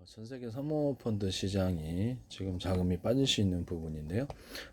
전 세계 사모펀드 시장이 지금 자금이 빠질 수 있는 부분인데요.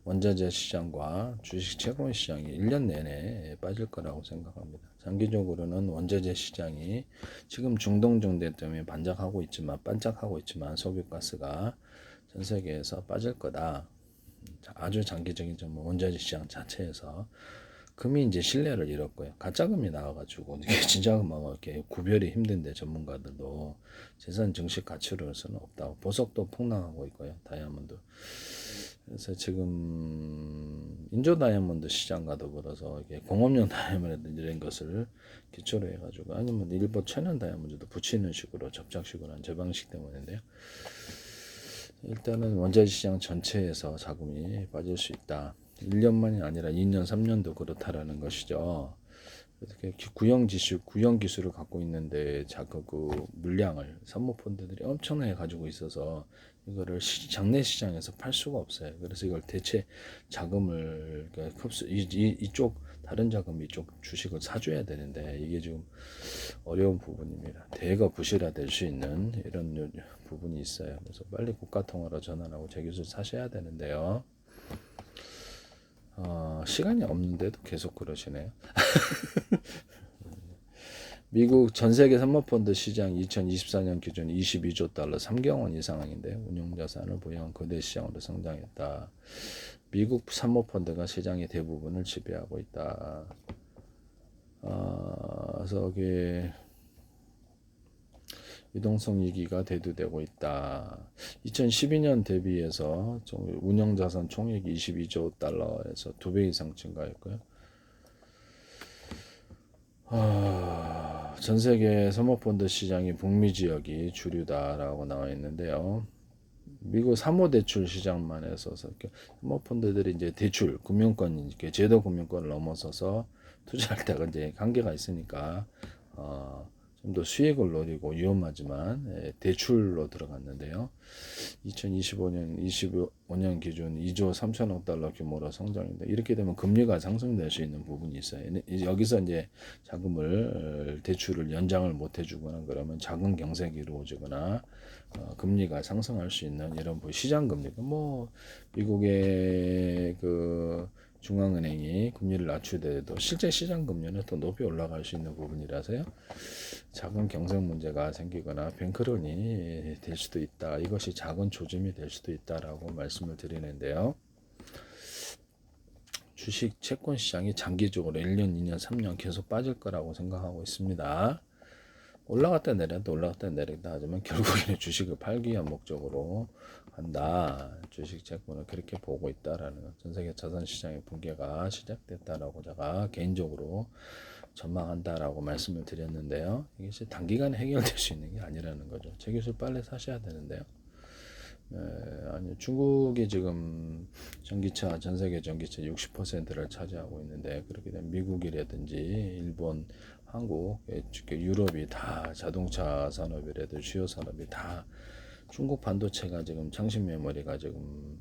원자재 시장과 주식 채권 시장이 1년 내내 빠질 거라고 생각합니다. 장기적으로는 원자재 시장이 지금 중동 정세 때문에 반짝하고 있지만 석유가스가 전 세계에서 빠질 거다. 아주 장기적인 점은 원자재 시장 자체에서 금이 이제 신뢰를 잃었고요. 가짜금이 나와가지고 이게 진짜 금하고 이렇게 구별이 힘든데 전문가들도 재산 증식 가치로서는 없다고 보석도 폭락하고 있고요. 다이아몬드. 그래서 지금 인조 다이아몬드 시장과 더불어서 이게 공업용 다이아몬드 이런 것을 기초로 해가지고 아니면 일부 천연 다이아몬드도 붙이는 식으로 접착식으로 한 제방식 때문인데요. 일단은 원자재 시장 전체에서 자금이 빠질 수 있다. 1년만이 아니라 2년, 3년도 그렇다라는 것이죠. 구형 기술을 갖고 있는데 자꾸 그 물량을 사모펀드들이 엄청나게 가지고 있어서 이거를 장내 시장에서 팔 수가 없어요. 그래서 이걸 대체 자금을 이쪽 다른 자금 이쪽 주식을 사줘야 되는데 이게 지금 어려운 부분입니다. 대거 부실화될 수 있는 이런 부분이 있어요. 그래서 빨리 국가통화로 전환하고 재기술 사셔야 되는데요. 시간이 없는데도 계속 그러시네요. 미국 전세계 사모펀드 시장 2024년 기준 22조 달러 3경원 이상인데 운용자산을 보유한 거대 시장으로 성장했다. 미국 사모펀드가 시장의 대부분을 지배하고 있다. 그래서 유동성 위기가 대두되고 있다. 2012년 대비해서 운영자산 총액이 22조 달러에서 2배 이상 증가했고요. 전 세계 사모펀드 시장이 북미 지역이 주류다라고 나와 있는데요. 미국 사모대출 시장만 해서 사모펀드들이 이제 대출, 금융권, 제도 금융권을 넘어서서 투자할 때가 이제 한계가 있으니까 좀 더 수익을 노리고 위험하지만 대출로 들어갔는데요. 2025년 기준 2조 3천억 달러 규모로 성장인데 이렇게 되면 금리가 상승될 수 있는 부분이 있어요. 여기서 이제 자금을 대출을 연장을 못 해주거나 그러면 자금 경색이 이루어지거나 금리가 상승할 수 있는 이런 시장 금리가 미국의 그 중앙은행이 금리를 낮추더라도 실제 시장 금리는 더 높이 올라갈 수 있는 부분이라서요. 작은 경색 문제가 생기거나 뱅크런이 될 수도 있다. 이것이 작은 조짐이 될 수도 있다라고 말씀을 드리는데요. 주식 채권 시장이 장기적으로 1년, 2년, 3년 계속 빠질 거라고 생각하고 있습니다. 올라갔다 내렸다 하지만 결국에는 주식을 팔기 위한 목적으로 한다. 주식 채권을 그렇게 보고 있다라는 것. 전 세계 자산 시장의 붕괴가 시작됐다라고 제가 개인적으로 전망한다라고 말씀을 드렸는데요. 이것이 단기간에 해결될 수 있는 게 아니라는 거죠. 재기술 빨리 사셔야 되는데요. 아니 중국이 지금 전기차 전 세계 전기차 60%를 차지하고 있는데 그렇게 되면 미국이라든지 일본, 한국, 유럽이 다 자동차 산업이라든지 주요 산업이 다 중국 반도체가 지금 창신 메모리가 지금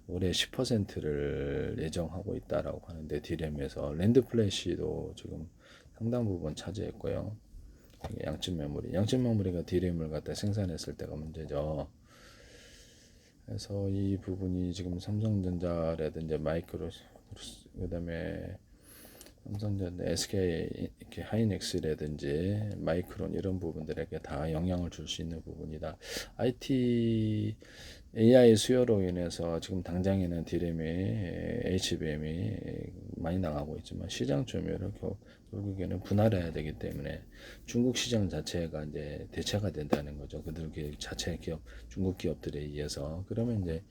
올해 10%를 예정하고 있다라고 하는데 디램에서 랜드 플래시도 지금 상당 부분 차지했고요. 양측 메모리가 디램을 갖다 생산했을 때가 문제죠. 그래서 이 부분이 지금 삼성전자라든지 그다음에 삼성전자, SK, 이렇게 하이닉스라든지 마이크론 이런 부분들에게 다 영향을 줄 수 있는 부분이다. AI 수요로 인해서 지금 당장에는 디램이 HBM이 많이 나가고 있지만 시장 점유율을 결국에는 분할해야 되기 때문에 중국 시장 자체가 이제 대체가 된다는 거죠. 그들 자체 기업, 중국 기업들에 의해서 그러면 이제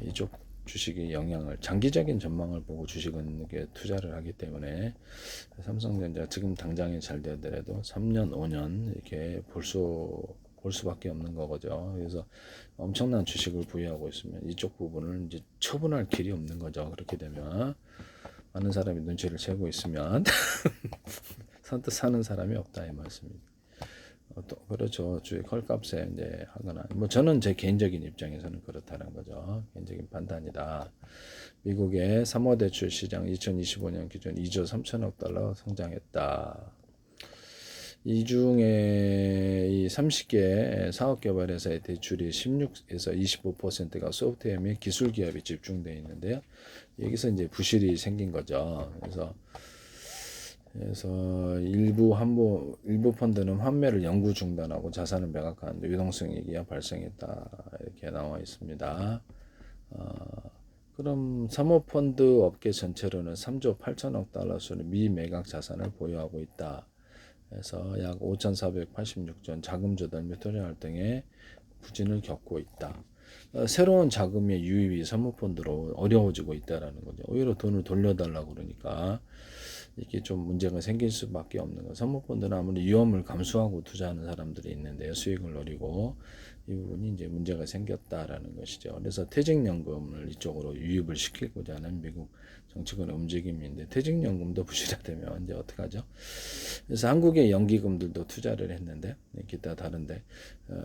이쪽 주식의 영향을 장기적인 전망을 보고 주식은 이렇게 투자를 하기 때문에 삼성전자 지금 당장에 잘 되더라도 3년, 5년 이렇게 볼 수밖에 없는 거죠. 그래서 엄청난 주식을 보유하고 있으면 이쪽 부분을 이제 처분할 길이 없는 거죠. 그렇게 되면 많은 사람이 눈치를 채고 있으면 선뜻 사는 사람이 없다 이 말씀입니다. 또 그렇죠. 주식 헐값에 이제 하거나 저는 제 개인적인 입장에서는 그렇다는 거죠. 개인적인 판단이다. 미국의 사모대출 시장 2025년 기준 2조 3천억 달러 성장했다. 이 중에 이 30개 사업개발회사의 대출이 16에서 25%가 소프트웨어 및 기술 기업이 집중되어 있는데요. 여기서 이제 부실이 생긴 거죠. 그래서 일부 펀드는 환매를 영구 중단하고 자산을 매각하는데 유동성 위기가 발생했다 이렇게 나와 있습니다. 그럼 사모펀드 업계 전체로는 3조 8천억 달러 수준의 미매각 자산을 보유하고 있다. 그래서 약 5,486전 자금 조달 및 투자 활동에 부진을 겪고 있다. 새로운 자금의 유입이 사모펀드로 어려워지고 있다라는 거죠. 오히려 돈을 돌려달라고 그러니까 이게 좀 문제가 생길 수밖에 없는 거. 사모펀드는 아무리 위험을 감수하고 투자하는 사람들이 있는데요. 수익을 노리고 이 부분이 이제 문제가 생겼다라는 것이죠. 그래서 퇴직연금을 이쪽으로 유입을 시키고자 하는 미국 정치권의 움직임인데 퇴직연금도 부실화되면 이제 어떡하죠? 그래서 한국의 연기금들도 투자를 했는데 기타 다른데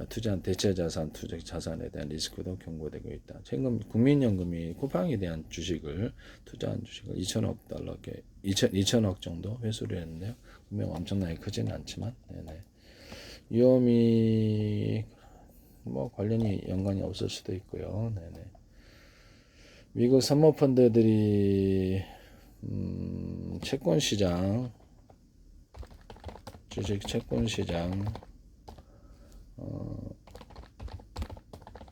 투자한 대체자산, 투자 자산에 대한 리스크도 경고되고 있다. 최근 국민연금이 쿠팡에 대한 주식을 투자한 주식을 2천억 달러께 2천억 정도 회수를 했는데요. 금액 엄청나게 크지는 않지만 네네. 위험이 뭐 관련이 연관이 없을 수도 있고요. 네네. 미국 사모펀드들이 채권 시장, 주식 채권 시장,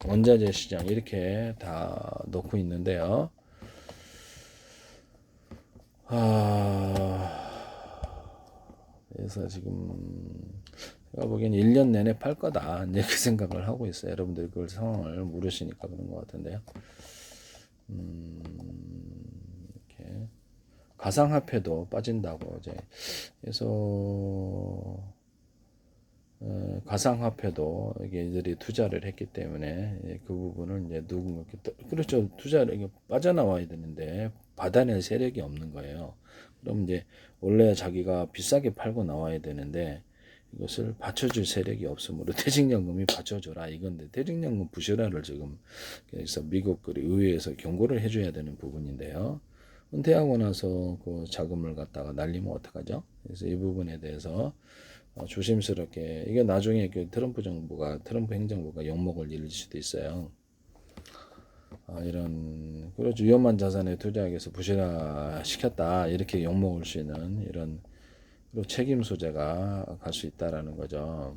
원자재 시장 이렇게 다 놓고 있는데요. 그래서 지금 제가 보기엔 1년 내내 팔 거다 이렇게 생각을 하고 있어요. 여러분들 그 상황을 모르시니까 그런 것 같은데요. 이렇게 가상화폐도 빠진다고 이제 그래서 가상화폐도 이들이 투자를 했기 때문에 그 부분을 이제 누군가 그렇죠. 투자를 빠져나와야 되는데 받아낼 세력이 없는 거예요. 그럼 이제 원래 자기가 비싸게 팔고 나와야 되는데 이것을 받쳐줄 세력이 없으므로 퇴직연금이 받쳐줘라 이건데 퇴직연금 부실화를 지금 그래서 미국 의회에서 경고를 해줘야 되는 부분인데요. 은퇴하고 나서 그 자금을 갖다가 날리면 어떡하죠? 그래서 이 부분에 대해서 조심스럽게 이게 나중에 그 트럼프 행정부가 욕먹을 일일 수도 있어요. 이런 그렇죠. 위험한 자산에 투자하기 위해서 부실화 시켰다 이렇게 욕먹을 수 있는 이런 책임 소재가 갈 수 있다라는 거죠.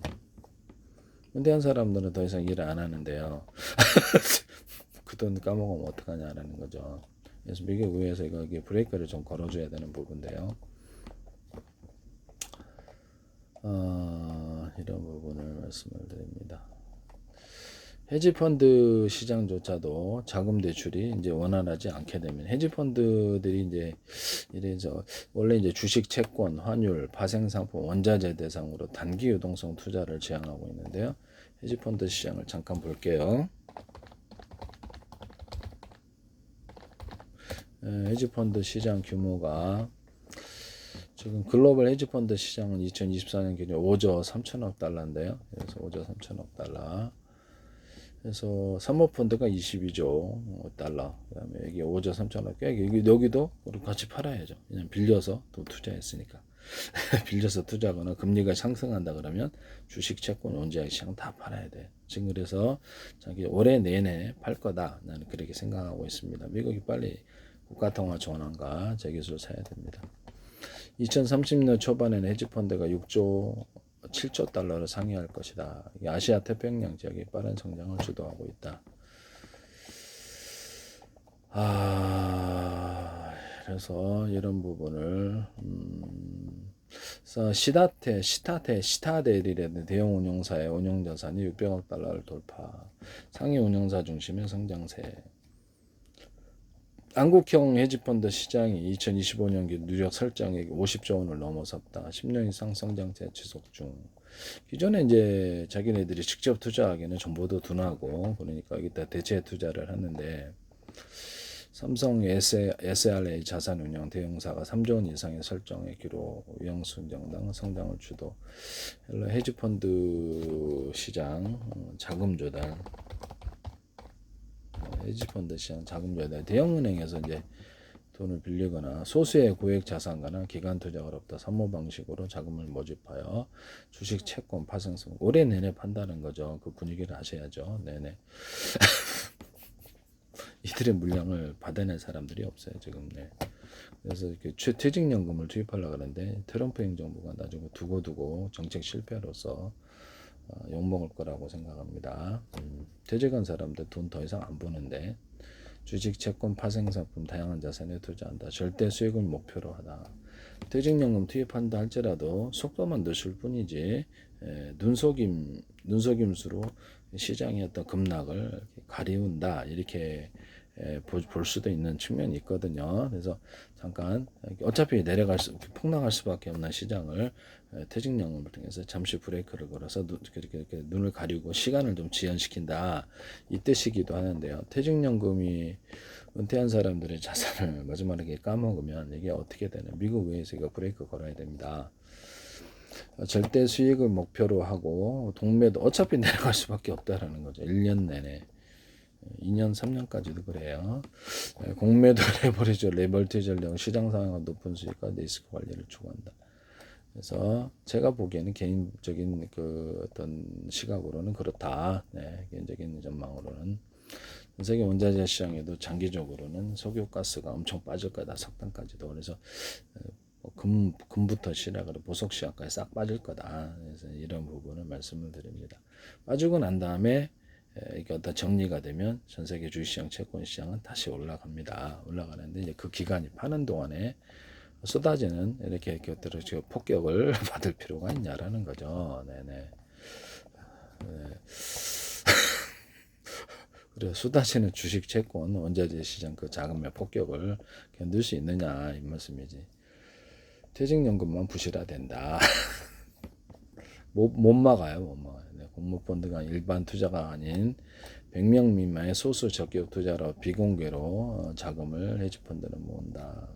은퇴한 사람들은 더 이상 일을 안 하는데요. 그 돈 까먹으면 어떡하냐라는 거죠. 그래서 미국 의회에서 이게 브레이크를 좀 걸어줘야 되는 부분인데요. 이런 부분을 말씀을 드립니다. 헤지펀드 시장조차도 자금 대출이 이제 원활하지 않게 되면 헤지펀드들이 이제 이래서 원래 이제 주식, 채권, 환율, 파생상품, 원자재 대상으로 단기 유동성 투자를 지향하고 있는데요. 헤지펀드 시장을 잠깐 볼게요. 헤지펀드 시장 규모가 지금 글로벌 헤지펀드 시장은 2024년 기준 5조 3천억 달러인데요. 그래서 5조 3천억 달러. 그래서 사모펀드가 22조 달러. 그다음에 여기 5조 3천억. 여기도 우리 같이 팔아야죠. 그냥 빌려서 또 투자했으니까. 빌려서 투자하거나 금리가 상승한다 그러면 주식, 채권, 원자재 시장 다 팔아야 돼. 지금 그래서 자기 올해 내내 팔 거다. 나는 그렇게 생각하고 있습니다. 미국이 빨리 국가통화 전환과 재기술 사야 됩니다. 2030년 초반에는 헤지펀드가 6조 7조 달러를 상회할 것이다. 아시아 태평양 지역이 빠른 성장을 주도하고 있다. 그래서 이런 부분을 시타델이라는 대형 운용사의 운용자산이 600억 달러를 돌파. 상위 운용사 중심의 성장세. 한국형 헤지펀드 시장이 2025년기 누적 설정액 50조 원을 넘어섰다. 10년 이상 성장세 지속 중. 기존에 이제 자기네들이 직접 투자하기는 정보도 둔하고 그러니까 여기다 대체 투자를 하는데 삼성 SRA 자산운용 대형사가 3조 원 이상의 설정액 기록 위험성장당 성장을 주도. 헤지펀드 시장 자금 조달. 헤지펀드 시장 자금 조달 대형은행에서 이제 돈을 빌리거나 소수의 고액 자산가나 기간 투자가 없다 사모 방식으로 자금을 모집하여 주식, 채권, 파생성 올해 내내 판다는 거죠. 그 분위기를 아셔야죠. 네네. 이들의 물량을 받아낼 사람들이 없어요 지금. 네. 그래서 이렇게 퇴직연금을 투입하려고 하는데 트럼프 행정부가 나중에 두고두고 정책 실패로서 욕먹을 거라고 생각합니다. 퇴직한 사람들 돈 더 이상 안 버는데 주식, 채권, 파생상품, 다양한 자산에 투자한다. 절대 수익을 목표로 하다. 퇴직연금 투입한다 할지라도 속도만 늦출 뿐이지 눈속임수로 시장의 어떤 급락을 가리운다 이렇게 볼 수도 있는 측면이 있거든요. 그래서 잠깐 어차피 폭락할 수밖에 없는 시장을 퇴직연금을 통해서 잠시 브레이크를 걸어서 이렇게 눈을 가리고 시간을 좀 지연시킨다 이 뜻이기도 하는데요. 퇴직연금이 은퇴한 사람들의 자산을 마지막에 까먹으면 이게 어떻게 되나 미국 의회에서 이거 브레이크 걸어야 됩니다. 절대 수익을 목표로 하고 동매도 어차피 내려갈 수밖에 없다라는 거죠. 1년 내내 2년 3년까지도 그래요. 공매도 레버리지 레벌티 전략 시장 상황과 높은 수익과 리스크 관리를 추구한다. 그래서 제가 보기에는 개인적인 그 어떤 시각으로는 그렇다. 네, 개인적인 전망으로는 전 세계 원자재 시장에도 장기적으로는 석유가스가 엄청 빠질 거다. 석탄까지도. 그래서 금부터 시작으로 보석 시장까지 싹 빠질 거다. 그래서 이런 부분을 말씀을 드립니다. 빠지고 난 다음에 이게 어떤 정리가 되면 전 세계 주식시장, 채권시장은 다시 올라갑니다. 올라가는데 이제 그 기간이 파는 동안에 쏟아지는 이렇게 폭격을 받을 필요가 있냐라는 거죠. 네네. 네. 그래 쏟아지는 주식, 채권, 원자재 시장 그 자금의 폭격을 견딜 수 있느냐 이 말씀이지. 퇴직연금만 부실화된다. 못 막아요, 못 막아요. 네, 공모펀드가 일반 투자가 아닌 100명 미만의 소수 적격 투자로 비공개로 자금을 헤지펀드는 모은다.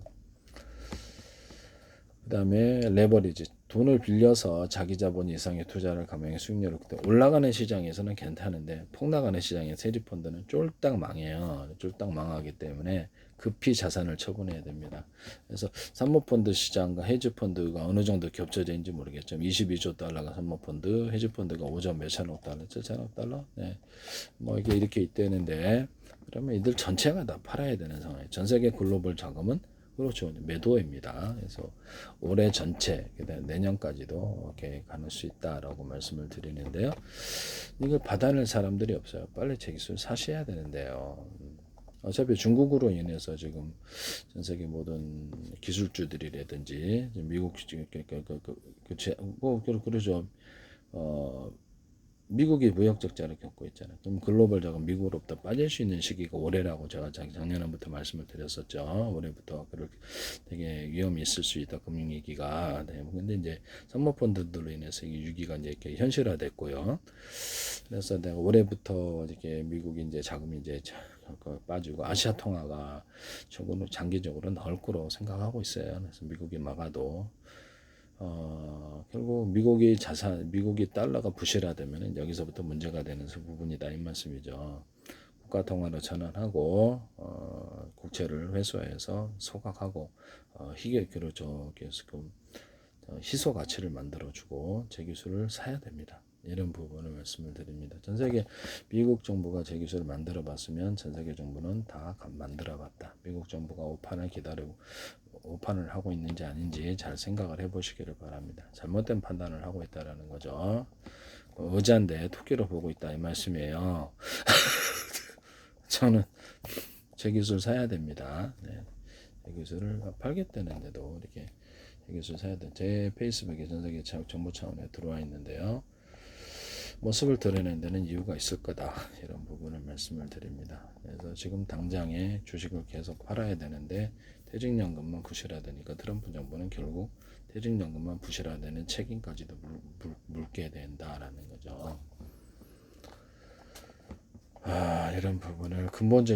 그 다음에 레버리지 돈을 빌려서 자기 자본 이상의 투자를 감행해 수익률을 올라가는 시장에서는 괜찮은데 폭락하는 시장에서 헤지펀드는 쫄딱 망해요. 쫄딱 망하기 때문에 급히 자산을 처분해야 됩니다. 그래서 사모펀드 시장과 헤지펀드가 어느 정도 겹쳐져 있는지 모르겠죠. 22조 달러가 사모펀드, 헤지펀드가 5조 몇천억 달러, 7천억 달러? 네. 뭐 이게 이렇게 있다는데 그러면 이들 전체가 다 팔아야 되는 상황이에요. 전 세계 글로벌 자금은 그렇죠. 매도입니다. 그래서 올해 전체, 그다음 내년까지도 계획할 수 있다라고 말씀을 드리는데요. 이걸 받아낼 사람들이 없어요. 빨리 제 기술 사셔야 되는데요. 어차피 중국으로 인해서 지금 전 세계 모든 기술주들이라든지 미국 그러죠. 미국이 무역 적자를 겪고 있잖아요. 그럼 글로벌 자금 미국으로부터 빠질 수 있는 시기가 올해라고 제가 작년부터 말씀을 드렸었죠. 올해부터 그렇게 되게 위험이 있을 수 있다 금융위기가. 네. 근데 이제 사모펀드들로 인해서 이 위기가 이제 이렇게 현실화됐고요. 그래서 내가 올해부터 이렇게 미국이 이제 자금이 이제 빠지고 아시아 통화가 적어도 장기적으로 나올 거로 생각하고 있어요. 그래서 미국이 막아도. 결국 미국이 달러가 부실화되면 여기서부터 문제가 되는 부분이다 이 말씀이죠. 국가 통화로 전환하고 국채를 회수해서 소각하고 희소 가치를 만들어주고 제 기술을 사야 됩니다. 이런 부분을 말씀을 드립니다. 전 세계 미국 정부가 제 기술을 만들어 봤으면 전 세계 정부는 다 만들어 봤다. 미국 정부가 오판을 하고 있는지 아닌지 잘 생각을 해보시기를 바랍니다. 잘못된 판단을 하고 있다라는 거죠. 의자인데 토끼로 보고 있다 이 말씀이에요. 저는 제 기술 사야 됩니다. 네. 제 기술을 팔겠다는데도 이렇게 제 기술 사야 돼. 제 페이스북에 전 세계 정보 차원에 들어와 있는데요. 모습을 드러내는 데는 이유가 있을 거다. 이런 부분을 말씀을 드립니다. 그래서 지금 당장에 주식을 계속 팔아야 되는데 퇴직연금만 부실화되니까 트럼프 정부는 결국 퇴직연금만 부실화되는 책임까지도 물게 된다라는 거죠. 이런 부분을 근본적인